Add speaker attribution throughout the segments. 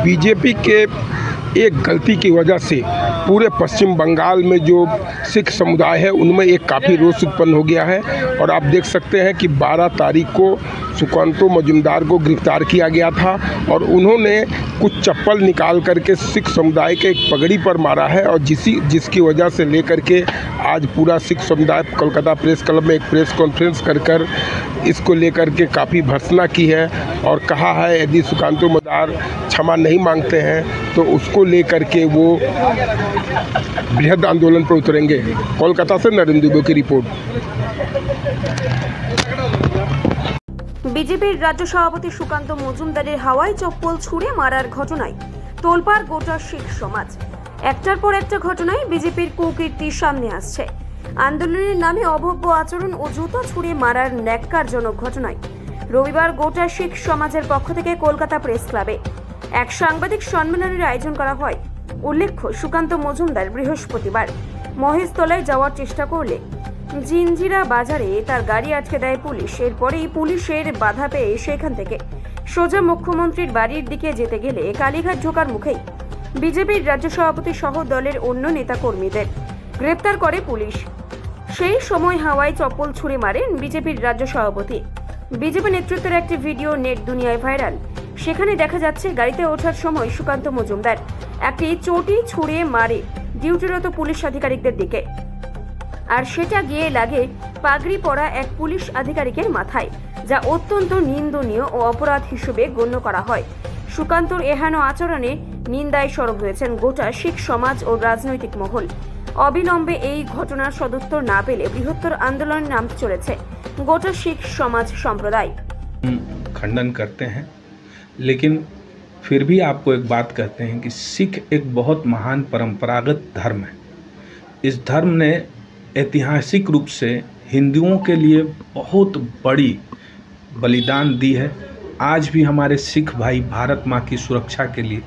Speaker 1: BJP के एक गलती की वजह से पूरे पश्चिम बंगाल में जो सिख समुदाय है उनमें एक काफ़ी रोष उत्पन्न हो गया है। और आप देख सकते हैं कि 12 तारीख को सुकांतो मजुमदार को गिरफ्तार किया गया था और उन्होंने कुछ चप्पल निकाल करके सिख समुदाय के एक पगड़ी पर मारा है और जिसकी वजह से लेकर के आज पूरा सिख समुदाय कोलकाता प्रेस क्लब में एक प्रेस कॉन्फ्रेंस कर इसको लेकर के काफ़ी भर्त्सना की है और कहा है यदि सुकांतो मजुमदार क्षमा नहीं मांगते हैं तो उसको लेकर के वो बृहद आंदोलन पर उतरेंगे। कोलकाता से नरेंद्र दुबे की रिपोर्ट।
Speaker 2: বিজেপির রাজ্য সভাপতি সুকান্ত মজুমদারের হাওয়াই চপ্পল ছুঁড়ে মারার ঘটনায় তোলপাড় গোটা শিখ সমাজ। একটার পর একটা ঘটনায় বিজেপির কুকীর্তি সামনে আসছে। আন্দোলনের নামে অভব্য আচরণ ও জুতো ছুঁড়ে মারার ন্যাক্কারজনক ঘটনায় রবিবার গোটা শিখ সমাজের পক্ষ থেকে কলকাতা প্রেস ক্লাবে এক সাংবাদিক সম্মেলনের আয়োজন করা হয়। উল্লেখ্য, সুকান্ত মজুমদার বৃহস্পতিবার মহেশতলায় যাওয়ার চেষ্টা করলে জিঞ্জিরা বাজারে তার গাড়ি আটকে দেয় পুলিশ। এরপরেই পুলিশের বাধা পেয়ে সেখান থেকে সোজা মুখ্যমন্ত্রীর বাড়ির দিকে যেতে গেলে কালীঘাট ঢোকার মুখেই বিজেপির রাজ্য সভাপতি সহ দলের অন্য নেতাকর্মীদের গ্রেপ্তার করে পুলিশ। সেই সময় হাওয়ায় চপ্পল ছুঁড়ে মারেন বিজেপির রাজ্য সভাপতি। বিজেপি নেতৃত্বের একটি ভিডিও নেট দুনিয়ায় ভাইরাল। সেখানে দেখা যাচ্ছে গাড়িতে ওঠার সময় সুকান্ত মজুমদার একটি চটি ছুঁড়ে মারে ডিউটিরত পুলিশ আধিকারিকদের দিকে, আর সেটা গিয়ে লাগে পাগড়ি পরা এক পুলিশ আধিকারিকের মাথায়, যা অত্যন্ত নিন্দনীয় ও অপরাধ হিসেবে গণ্য করা হয়। সুকান্তর এহেন আচরণে নিন্দায় সরব হয়েছেন গোটা শিখ সমাজ ও রাজনৈতিক মহল। অবিলম্বে এই ঘটনার সদুত্তর না পেলে বৃহত্তর আন্দোলনে নামতে চলেছে গোটা শিখ समाज संप्रदाय।
Speaker 3: खंडन करते हैं, लेकिन फिर भी आपको एक बात कहते हैं कि सिख एक बहुत महान परंपरागत धर्म है। इस धर्म ने ऐतिहासिक रूप से हिंदुओं के लिए बहुत बड़ी बलिदान दी है। आज भी हमारे सिख भाई भारत माँ की सुरक्षा के लिए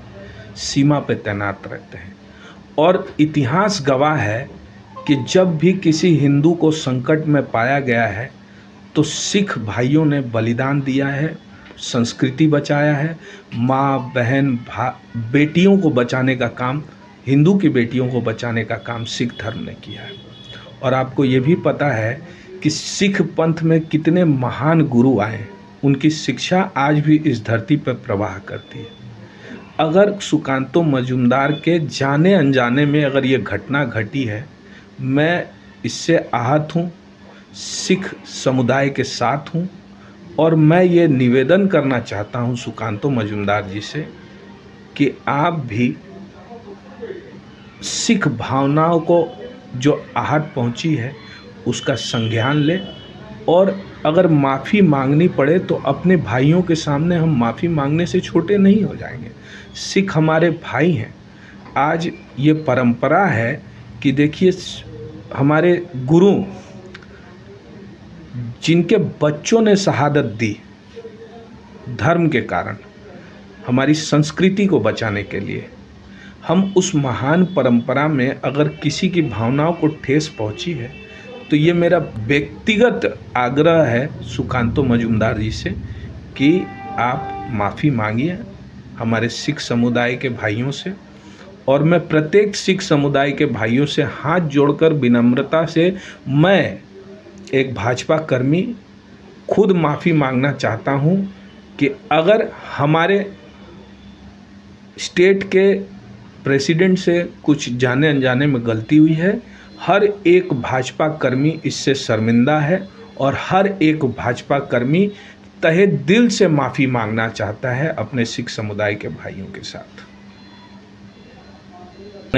Speaker 3: सीमा पर तैनात रहते हैं और इतिहास गवाह है कि जब भी किसी हिंदू को संकट में पाया गया है तो सिख भाइयों ने बलिदान दिया है, संस्कृति बचाया है। माँ बहन बेटियों को बचाने का काम, हिंदू की बेटियों को बचाने का काम सिख धर्म ने किया है। और आपको ये भी पता है कि सिख पंथ में कितने महान गुरु आए, उनकी शिक्षा आज भी इस धरती पर प्रवाह करती है। अगर सुकांतो मजुमदार के जाने अनजाने में अगर ये घटना घटी है, मैं इससे आहत हूँ, सिख समुदाय के साथ हूँ और मैं ये निवेदन करना चाहता हूँ सुकांतो मजुमदार जी से कि आप भी सिख भावनाओं को जो आहत पहुँची है उसका संज्ञान लें और अगर माफ़ी मांगनी पड़े तो अपने भाइयों के सामने हम माफ़ी मांगने से छोटे नहीं हो जाएंगे। सिख हमारे भाई हैं। आज ये परंपरा है कि देखिए हमारे गुरु जिनके बच्चों ने शहादत दी धर्म के कारण, हमारी संस्कृति को बचाने के लिए, हम उस महान परंपरा में अगर किसी की भावनाओं को ठेस पहुंची है तो ये मेरा व्यक्तिगत आग्रह है सुकांतो मजुमदार जी से कि आप माफ़ी मांगिए हमारे सिख समुदाय के भाइयों से। और मैं प्रत्येक सिख समुदाय के भाइयों से हाथ जोड़कर विनम्रता से मैं एक भाजपा कर्मी खुद माफ़ी मांगना चाहता हूं कि अगर हमारे स्टेट के प्रेसिडेंट से कुछ जाने अनजाने में गलती हुई है, हर एक भाजपा कर्मी इससे शर्मिंदा है और हर एक भाजपा कर्मी तहे दिल से माफ़ी मांगना चाहता है अपने सिख समुदाय के भाइयों के साथ।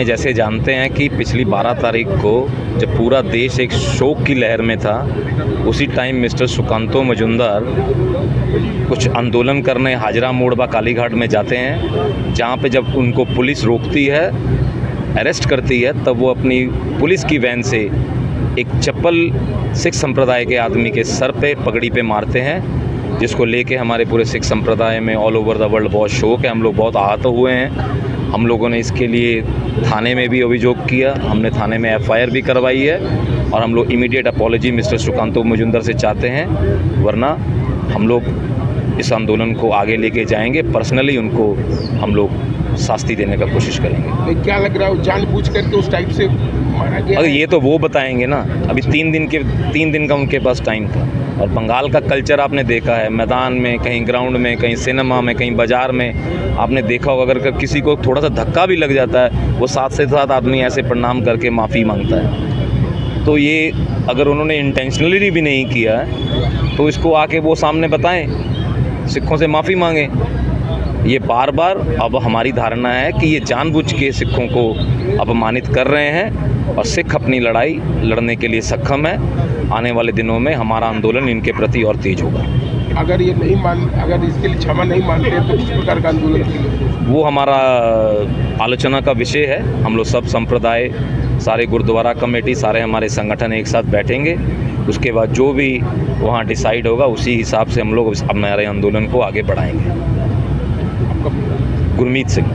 Speaker 4: जैसे जानते हैं कि पिछली 12 तारीख को जब पूरा देश एक शोक की लहर में था, उसी टाइम मिस्टर सुकांतो मजुमदार कुछ आंदोलन करने हाजरा मोड़ व कालीघाट में जाते हैं, जहां पे जब उनको पुलिस रोकती है, अरेस्ट करती है, तब वो अपनी पुलिस की वैन से एक चप्पल सिख संप्रदाय के आदमी के सर पे पगड़ी पे मारते हैं, जिसको लेके हमारे पूरे सिख संप्रदाय में ऑल ओवर द वर्ल्ड बहुत शोक है। हम लोग बहुत आहत हुए हैं। हम लोगों ने इसके लिए थाने में भी अभियोग किया, हमने थाने में FIR भी करवाई है और हम लोग immediate apology mister Sukanto Majumdar से चाहते हैं, वरना हम लोग इस आंदोलन को आगे लेके जाएंगे। पर्सनली उनको हम लोग शास्ति देने का कोशिश करेंगे।
Speaker 1: क्या लग रहा है जानबूझ करके उस टाइप से मारा गया?
Speaker 4: अगर ये तो वो बताएंगे ना, अभी 3 दिन का उनके पास टाइम था। और बंगाल का कल्चर आपने देखा है, मैदान में, कहीं ग्राउंड में, कहीं सिनेमा में, कहीं बाज़ार में आपने देखा होगा, अगर किसी को थोड़ा सा धक्का भी लग जाता है वो साथ से साथ आदमी ऐसे प्रणाम करके माफ़ी मांगता है। तो ये अगर उन्होंने इंटेंशनली भी नहीं किया है तो इसको आके वो सामने बताएं, सिखों से माफ़ी मांगें। ये बार बार अब हमारी धारणा है कि ये जानबूझ के सिखों को अपमानित कर रहे हैं और सिख अपनी लड़ाई लड़ने के लिए सक्षम है। आने वाले दिनों में हमारा आंदोलन इनके प्रति और तेज होगा।
Speaker 1: अगर इसके लिए क्षमा नहीं मानते तो किस प्रकार का आंदोलन करेंगे?
Speaker 4: वो हमारा आलोचना का विषय है। हम लोग सब संप्रदाय, सारे गुरुद्वारा कमेटी, सारे हमारे संगठन एक साथ बैठेंगे। उसके बाद जो भी वहाँ डिसाइड होगा उसी हिसाब से हम लोग हमारे आंदोलन को आगे बढ़ाएंगे। गुरमीत सिंह।